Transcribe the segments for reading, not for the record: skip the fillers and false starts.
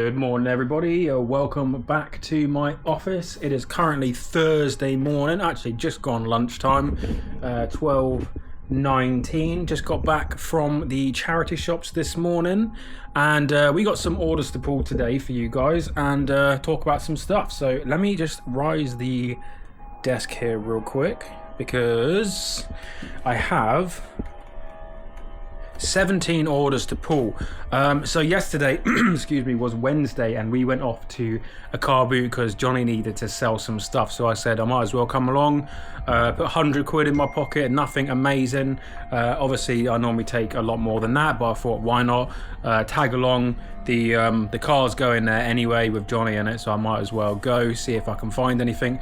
Good morning, everybody. Welcome back to my office. It is currently Thursday morning, actually just gone lunchtime, 12:19. Just got back from the charity shops this morning, and we got some orders to pull today for you guys and talk about some stuff. So let me just rise the desk here real quick because I have 17 orders to pull. So yesterday, excuse me, was Wednesday, and we went off to a car boot because Johnny needed to sell some stuff. So I said I might as well come along, put 100 quid in my pocket, nothing amazing. Obviously, I normally take a lot more than that, but I thought, why not tag along? The car's going there anyway with Johnny in it, so I might as well go see if I can find anything.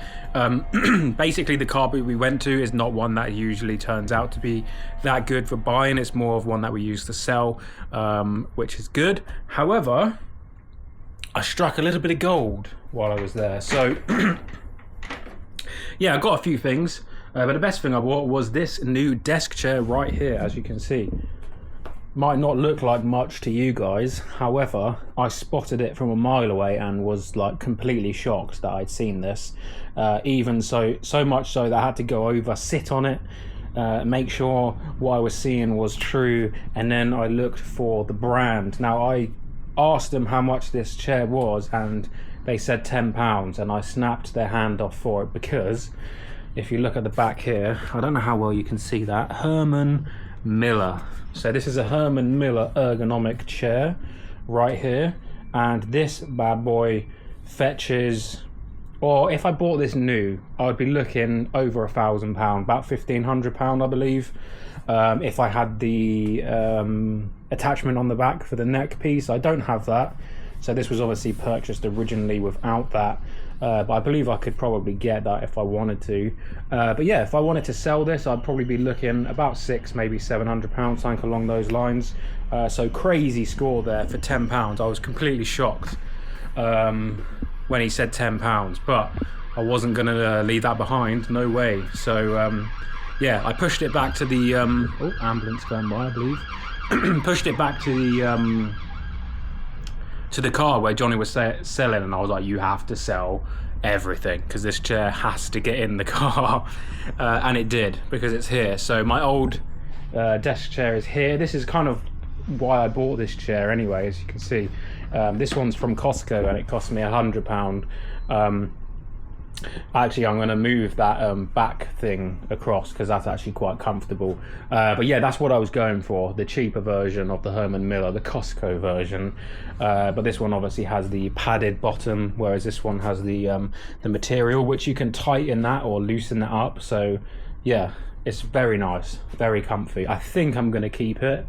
Basically, the car boot we went to is not one that usually turns out to be that good for buying. It's more of one that we use to sell, which is good. However, I struck a little bit of gold while I was there. So yeah, I got a few things, but the best thing I bought was this new desk chair right here, as you can see. Might not look like much to you guys, however, I spotted it from a mile away and was like completely shocked that I'd seen this. Even so much so that I had to go over, sit on it, make sure what I was seeing was true, and then I looked for the brand. Now I asked them how much this chair was and they said £10, and I snapped their hand off for it because if you look at the back here, I don't know how well you can see that, Herman Miller. So this is a Herman Miller ergonomic chair right here, and this bad boy fetches, or if I bought this new, I would be looking over £1,000, about £1,500 I believe, if I had the attachment on the back for the neck piece. I don't have that, so this was obviously purchased originally without that. But I believe I could probably get that if I wanted to. But yeah, if I wanted to sell this, I'd probably be looking about £600, maybe £700, something along those lines. So crazy score there for £10. I was completely shocked when he said £10, but I wasn't going to leave that behind, no way. So yeah, I pushed it back to the oh, ambulance going by, I believe. Pushed it back to the car where Johnny was selling, and I was like, you have to sell everything because this chair has to get in the car. And it did, because it's here. So my old desk chair is here. This is kind of why I bought this chair anyway, as you can see. This one's from Costco and it cost me £100. Actually, I'm going to move that back thing across because that's actually quite comfortable. But yeah, that's what I was going for, the cheaper version of the Herman Miller, the Costco version. But this one obviously has the padded bottom, whereas this one has the material, which you can tighten that or loosen it up. So yeah, it's very nice, very comfy. I think I'm going to keep it.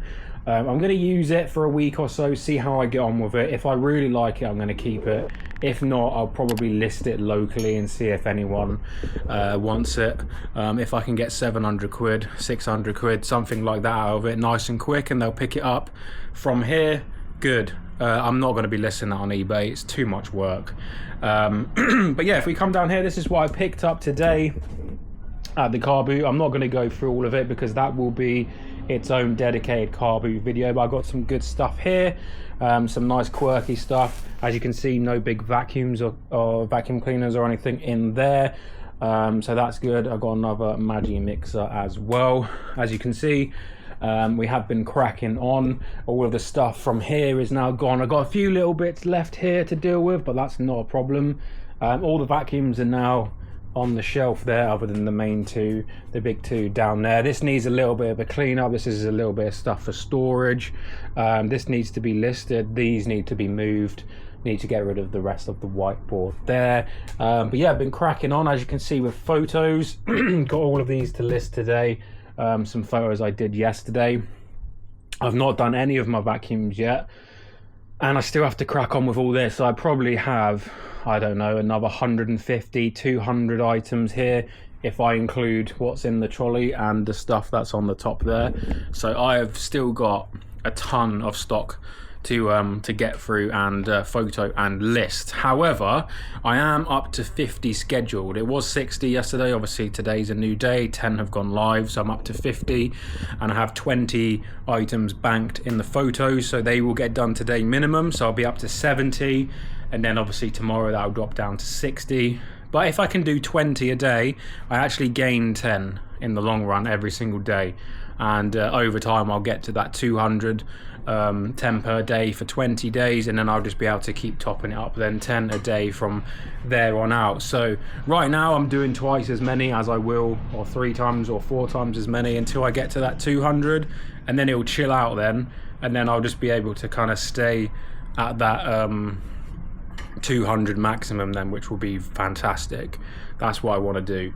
I'm going to use it for a week or so, see how I get on with it. If I really like it, I'm going to keep it. If not, I'll probably list it locally and see if anyone wants it. If I can get 700 quid, 600 quid, something like that out of it, nice and quick, and they'll pick it up from here, good. I'm not going to be listing that on eBay, it's too much work. But yeah, if we come down here, this is what I picked up today at the car boot. I'm not going to go through all of it because that will be its own dedicated car boot video, but I got some good stuff here, some nice quirky stuff. As you can see, no big vacuums or vacuum cleaners or anything in there, so that's good. I got another Maggi mixer as well. As you can see, we have been cracking on. All of the stuff from here is now gone. I've got a few little bits left here to deal with, but that's not a problem. All the vacuums are now on the shelf there, other than the main two, the big two down there. This needs a little bit of a clean up. This is a little bit of stuff for storage. This needs to be listed. These need to be moved. Need to get rid of the rest of the whiteboard there. But yeah, I've been cracking on, as you can see, with photos. Got all of these to list today. Some photos I did yesterday. I've not done any of my vacuums yet, and I still have to crack on with all this. So I probably have, I don't know, another 150, 200 items here if I include what's in the trolley and the stuff that's on the top there. So I have still got a ton of stock to get through and photo and list. However, I am up to 50 scheduled. It was 60 yesterday. Obviously today's a new day, 10 have gone live, so I'm up to 50, and I have 20 items banked in the photos, so they will get done today minimum, so I'll be up to 70, and then obviously tomorrow that'll drop down to 60. But if I can do 20 a day, I actually gain 10 in the long run every single day, and over time I'll get to that 200, 10 per day for 20 days, and then I'll just be able to keep topping it up, then 10 a day from there on out. So right now I'm doing twice as many as I will, or 3 times or 4 times as many, until I get to that 200, and then it'll chill out then, and then I'll just be able to kind of stay at that 200 maximum then, which will be fantastic. That's what I want to do.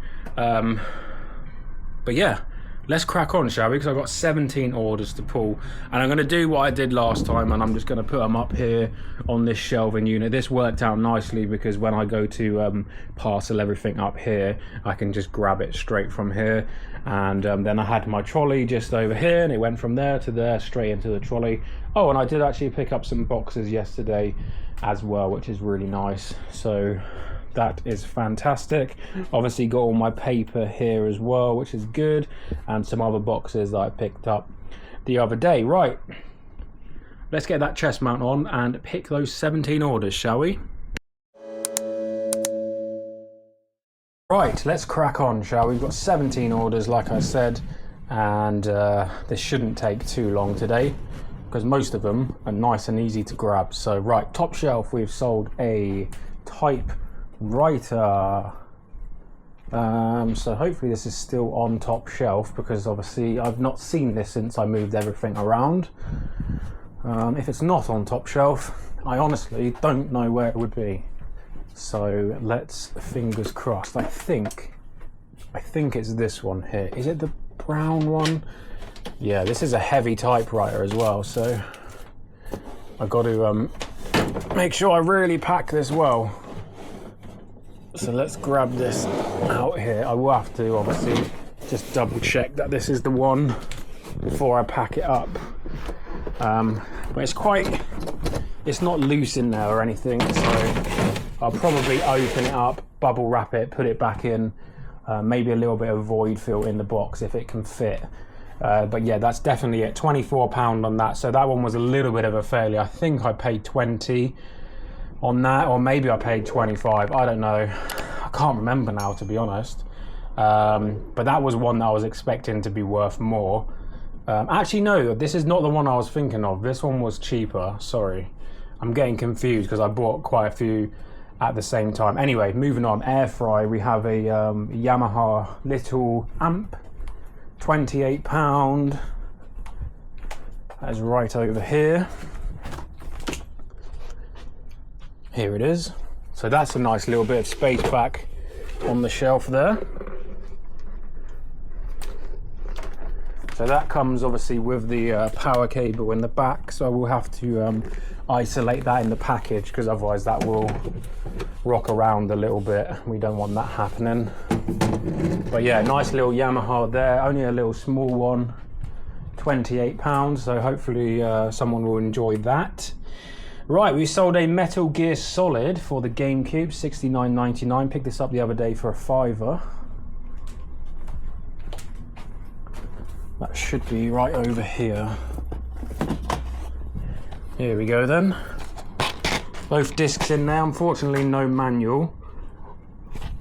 But yeah, let's crack on, shall we? Because I've got 17 orders to pull, and I'm going to do what I did last time, and I'm just going to put them up here on this shelving unit. This worked out nicely because when I go to parcel everything up here, I can just grab it straight from here, and then I had my trolley just over here, and it went from there to there, straight into the trolley. Oh, and I did actually pick up some boxes yesterday as well, which is really nice. So that is fantastic. Obviously got all my paper here as well, which is good, and some other boxes that I picked up the other day. Right, let's get that chest mount on and pick those 17 orders, shall we? Right, let's crack on, shall we? We've got 17 orders, like I said, and this shouldn't take too long today because most of them are nice and easy to grab. So right, top shelf, we've sold a typewriter. So hopefully this is still on top shelf, because obviously I've not seen this since I moved everything around. If it's not on top shelf, I honestly don't know where it would be. So let's, fingers crossed. I think it's this one here. Is it the brown one? Yeah, this is a heavy typewriter as well, so I've got to make sure I really pack this well. So let's grab this out here. I will have to obviously just double check that this is the one before I pack it up. But it's not loose in there or anything, so I'll probably open it up, bubble wrap it, put it back in, maybe a little bit of void fill in the box if it can fit. But yeah, that's definitely it. £24 on that. So that one was a little bit of a failure. I think I paid 20 on that, or maybe I paid 25. I don't know. I can't remember now, to be honest. But that was one that I was expecting to be worth more. Actually, no, this is not the one I was thinking of. This one was cheaper. Sorry. I'm getting confused because I bought quite a few at the same time. Anyway, moving on. Air fry. We have a Yamaha little amp. £28. That is right over here. Here it is. So that's a nice little bit of space back on the shelf there. So that comes obviously with the power cable in the back, so we'll have to isolate that in the package, because otherwise that will rock around a little bit. We don't want that happening. But yeah, nice little Yamaha there, only a little small one, £28, so hopefully someone will enjoy that. Right, we sold a Metal Gear Solid for the GameCube, $69.99. Picked this up the other day for a £5. That should be right over here. Here we go then. Both discs in there, unfortunately no manual.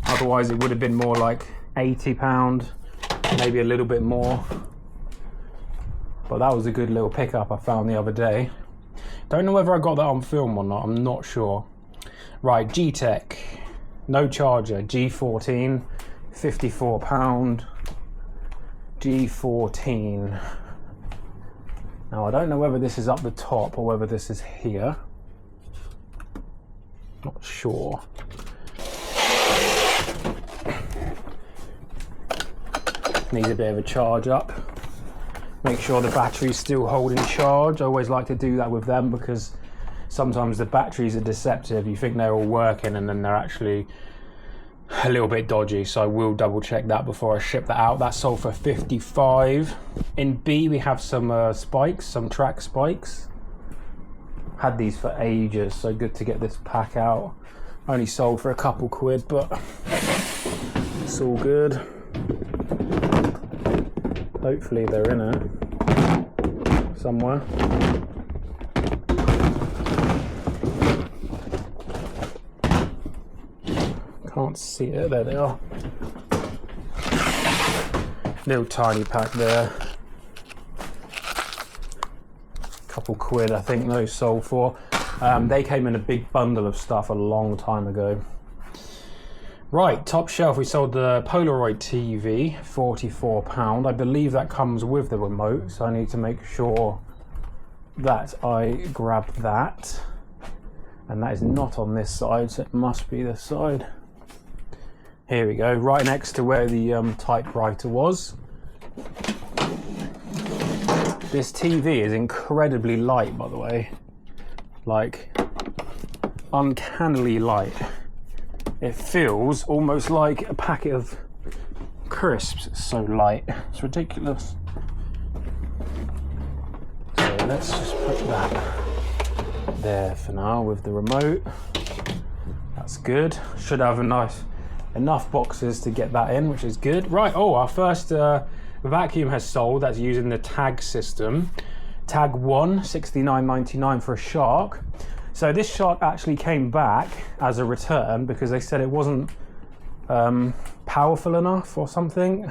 Otherwise it would have been more like £80, maybe a little bit more. But that was a good little pickup I found the other day. Don't know whether I got that on film or not, I'm not sure. Right, G-Tech, no charger, G14, £54. G14. Now I don't know whether this is up the top or whether this is here. Not sure. Needs a bit of a charge up. Make sure the battery's still holding charge. I always like to do that with them because sometimes the batteries are deceptive. You think they're all working and then they're actually a little bit dodgy, so I will double check that before I ship that out. That sold for £55. In B we have some spikes, some track spikes. Had these for ages, so good to get this pack out. Only sold for a couple quid, but it's all good. Hopefully they're in it somewhere. Can't see it. There they are. Little tiny pack there. Couple quid, I think those sold for. They came in a big bundle of stuff a long time ago. Right, top shelf, we sold the Polaroid TV, £44. I believe that comes with the remote, so I need to make sure that I grab that. And that is not on this side, so it must be this side. Here we go, right next to where the typewriter was. This TV is incredibly light, by the way. Like, uncannily light. It feels almost like a packet of crisps. It's so light. It's ridiculous. So let's just put that there for now with the remote. That's good. Should have enough boxes to get that in, which is good. Right, our first vacuum has sold. That's using the tag system. Tag 1, $69.99 for a Shark. So this Shark actually came back as a return because they said it wasn't powerful enough or something.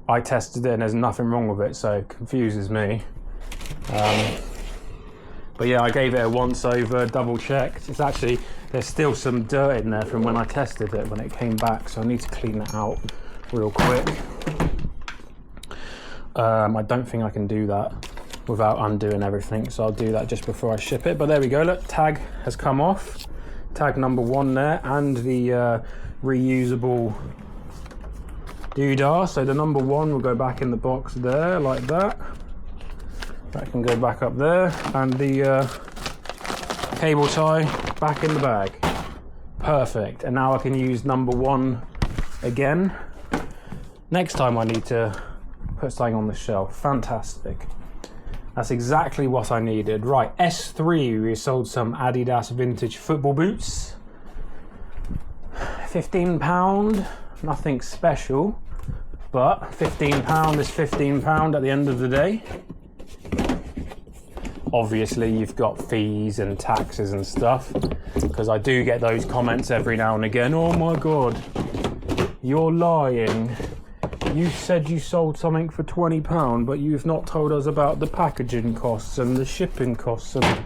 I tested it and there's nothing wrong with it, so it confuses me. But yeah, I gave it a once over, double checked. It's actually, there's still some dirt in there from when I tested it when it came back, so I need to clean that out real quick. I don't think I can do that without undoing everything, so I'll do that just before I ship it. But there we go, look, tag has come off. Tag number 1 there, and the reusable doodah. So the number 1 will go back in the box there, like that. That can go back up there, and the cable tie back in the bag. Perfect, and now I can use number 1 again. Next time I need to put something on the shelf. Fantastic. That's exactly what I needed. Right, S3, we sold some Adidas vintage football boots. £15, nothing special, but £15 is £15 at the end of the day. Obviously, you've got fees and taxes and stuff, because I do get those comments every now and again. Oh my God, you're lying. You said you sold something for £20, but you've not told us about the packaging costs and the shipping costs and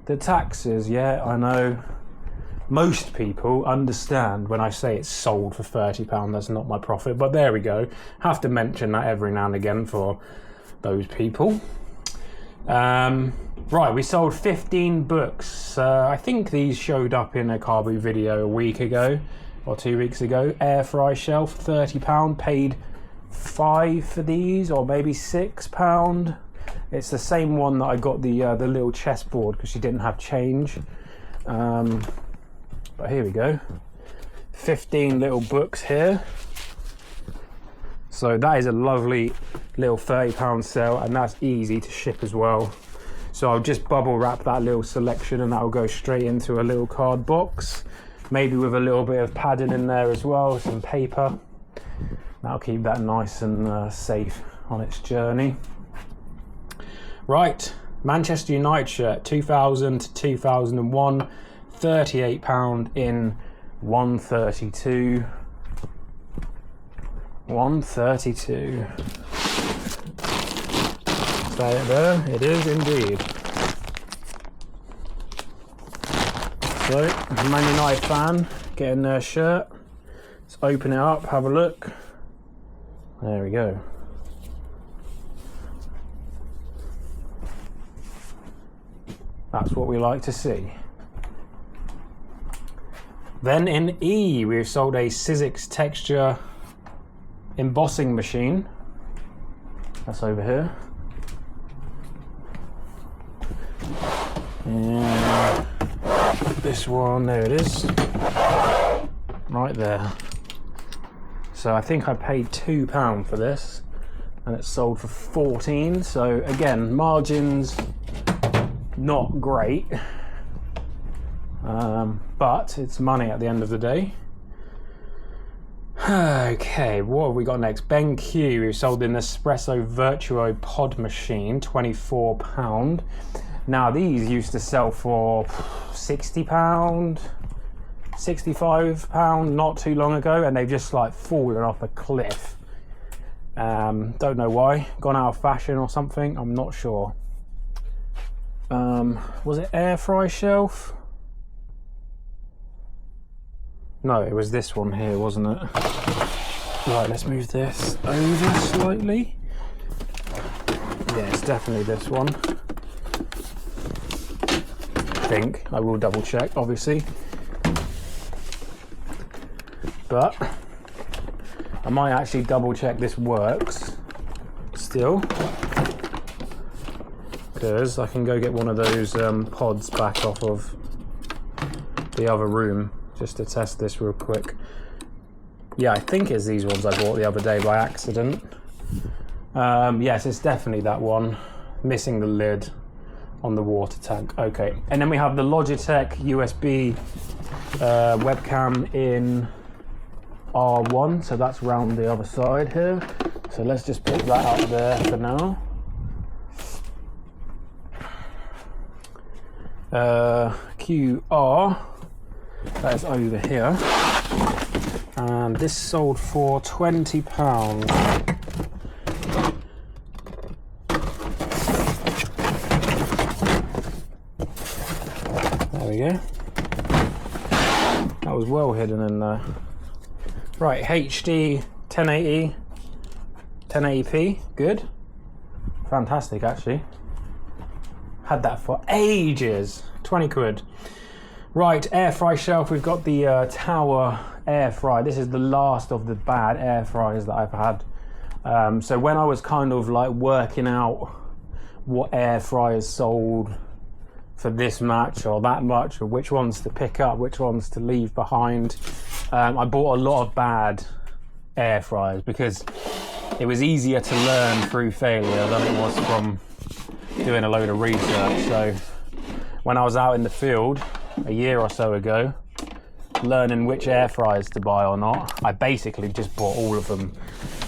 the taxes. Yeah, I know. Most people understand when I say it's sold for £30, that's not my profit, but there we go. Have to mention that every now and again for those people. Right, we sold 15 books. I think these showed up in a Carboot video a week ago or 2 weeks ago. Air fry shelf, £30, paid £5 for these, or maybe £6. It's the same one that I got the little chessboard because she didn't have change. But here we go, 15 little books here. So that is a lovely little £30 sale, and that's easy to ship as well. So I'll just bubble wrap that little selection and that will go straight into a little card box, maybe with a little bit of padding in there as well, some paper. That'll keep that nice and safe on its journey. Right, Manchester United shirt, 2000 to 2001, £38 in 132. 132. Is that it there? It is indeed. So, Man United fan getting their shirt. Let's open it up, have a look. There we go. That's what we like to see. Then in E, we've sold a Sizzix texture embossing machine. That's over here. And this one, there it is. Right there. So I think I paid £2 for this, and it sold for 14. So again, margins not great, but it's money at the end of the day. Okay, what have we got next? Ben Q, who sold an Espresso Virtuo pod machine, £24. Now these used to sell for £60, £65 not too long ago, and they've just like fallen off a cliff. Don't know why, gone out of fashion or something, I'm not sure. Was it air fry shelf? No, it was this one here, wasn't it? Right, let's move this over slightly. Yeah, it's definitely this one. I think. I will double check, obviously. But I might actually double check this works still, because I can go get one of those pods back off of the other room just to test this real quick. Yeah, I think it's these ones I bought the other day by accident. Yes, it's definitely that one. Missing the lid on the water tank. Okay, and then we have the Logitech USB webcam in R1, so that's round the other side here. So let's just put that out there for now. QR, that is over here, and this sold for £20. There we go. That was well hidden in there. Right, HD 1080, 1080p, good. Fantastic, actually. Had that for ages. 20 quid. Right, air fry shelf. We've got the Tower air fry. This is the last of the bad air fryers that I've had. So when I was kind of like working out what air fryers sold for this much or that much, or which ones to pick up, which ones to leave behind, I bought a lot of bad air fryers because it was easier to learn through failure than it was from doing a load of research. So when I was out in the field a year or so ago, learning which air fryers to buy or not, I basically just bought all of them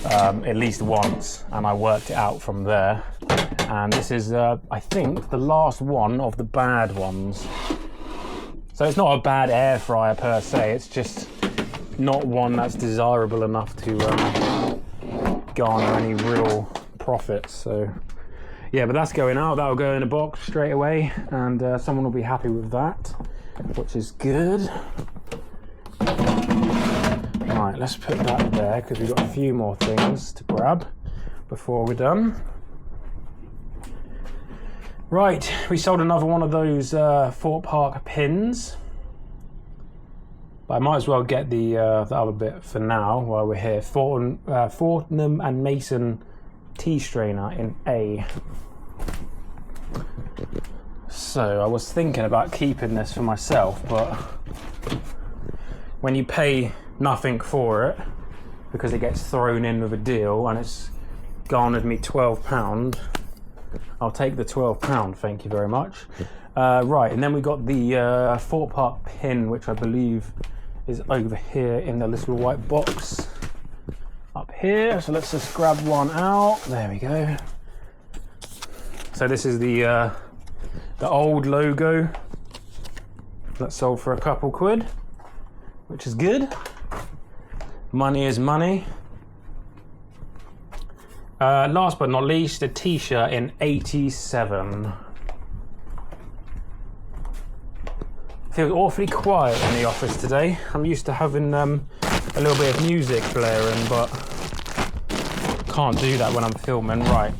at least once, and I worked it out from there. And this is, I think, the last one of the bad ones. So it's not a bad air fryer per se, it's just not one that's desirable enough to garner any real profits. So yeah, but that's going out. That'll go in a box straight away, and someone will be happy with that, which is good. Right, let's put that there because we've got a few more things to grab before we're done. Right, we sold another one of those Fort Park pins, but I might as well get the other bit for now while we're here. Fortnum and Mason tea strainer in A. So I was thinking about keeping this for myself, but when you pay nothing for it because it gets thrown in with a deal and it's garnered me £12, I'll take the £12, thank you very much. Right, and then we got the Fort Park pin, which I believe is over here in the little white box up here. So let's just grab one out. There we go. So this is the old logo that sold for a couple quid, which is good. Money is money. Last but not least, a t-shirt in 87. Feels awfully quiet in the office today. I'm used to having a little bit of music blaring, but can't do that when I'm filming. Right,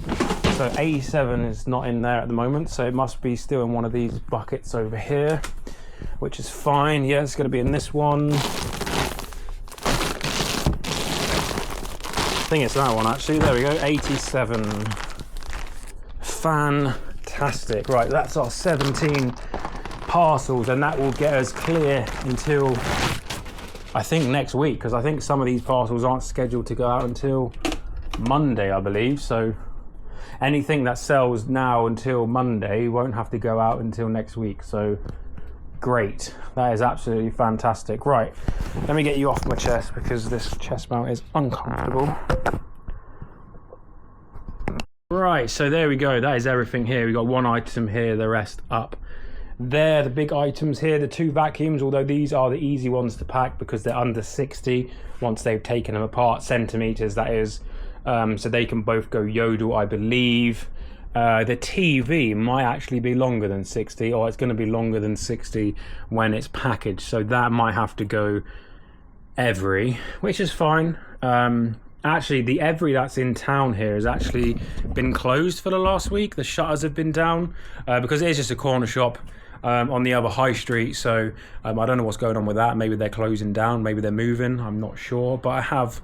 so 87 is not in there at the moment, so it must be still in one of these buckets over here, which is fine. Yeah, it's going to be in this one. I think it's that one actually. There we go, 87. Fantastic. Right, that's our 17 parcels, and that will get us clear until I think next week, because I think some of these parcels aren't scheduled to go out until Monday, I believe. So anything that sells now until Monday won't have to go out until next week. So great, that is absolutely fantastic. Right, let me get you off my chest because this chest mount is uncomfortable. Right, so there we go, that is everything here. We got one item here, the rest up there. The big items here, the 2 vacuums, although these are the easy ones to pack because they're under 60 once they've taken them apart, centimeters that is, so they can both go yodel, I believe. The TV might actually be longer than 60, or it's going to be longer than 60 when it's packaged, so that might have to go every, which is fine. Actually, the Every that's in town here has actually been closed for the last week. The shutters have been down because it is just a corner shop on the other high street. So I don't know what's going on with that. Maybe they're closing down, maybe they're moving, I'm not sure. But I have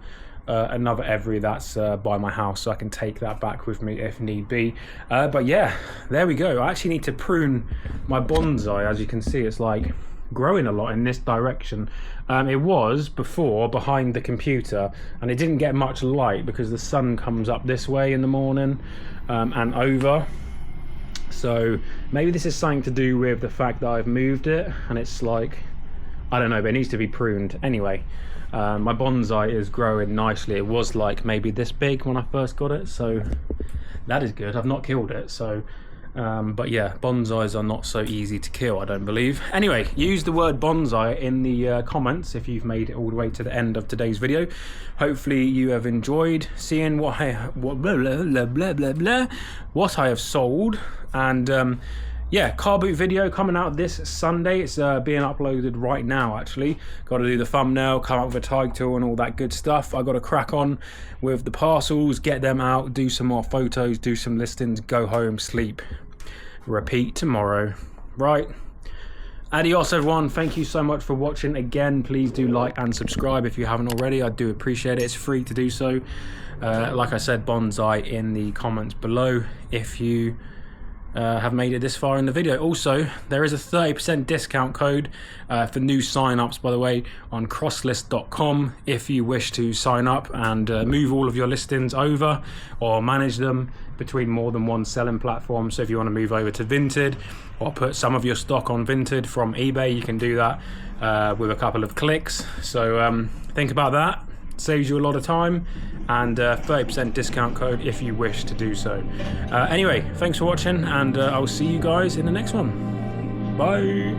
another Every that's by my house, so I can take that back with me if need be. But yeah, there we go. I actually need to prune my bonsai. As you can see, it's like growing a lot in this direction. It was before behind the computer, and it didn't get much light because the sun comes up this way in the morning and over. So maybe this is something to do with the fact that I've moved it, and it's like, I don't know, but it needs to be pruned. Anyway, my bonsai is growing nicely. It was like maybe this big when I first got it, so that is good. I've not killed it, so but yeah, bonsais are not so easy to kill, I don't believe. Anyway, use the word bonsai in the comments if you've made it all the way to the end of today's video. Hopefully you have enjoyed seeing what I have sold. And yeah, car boot video coming out this Sunday. It's being uploaded right now, actually. Got to do the thumbnail, come up with a title and all that good stuff. I got to crack on with the parcels, get them out, do some more photos, do some listings, go home, sleep, repeat tomorrow. Right, adios everyone. Thank you so much for watching. Again, please do like and subscribe if you haven't already. I do appreciate it. It's free to do so. Like I said, bonsai in the comments below if you have made it this far in the video. Also, there is a 30% discount code for new sign-ups, by the way, on crosslist.com if you wish to sign up and move all of your listings over or manage them between more than one selling platform. So if you want to move over to Vinted or put some of your stock on Vinted from eBay, you can do that with a couple of clicks. So think about that. Saves you a lot of time, and 30% discount code if you wish to do so. Anyway, thanks for watching, and I'll see you guys in the next one. Bye.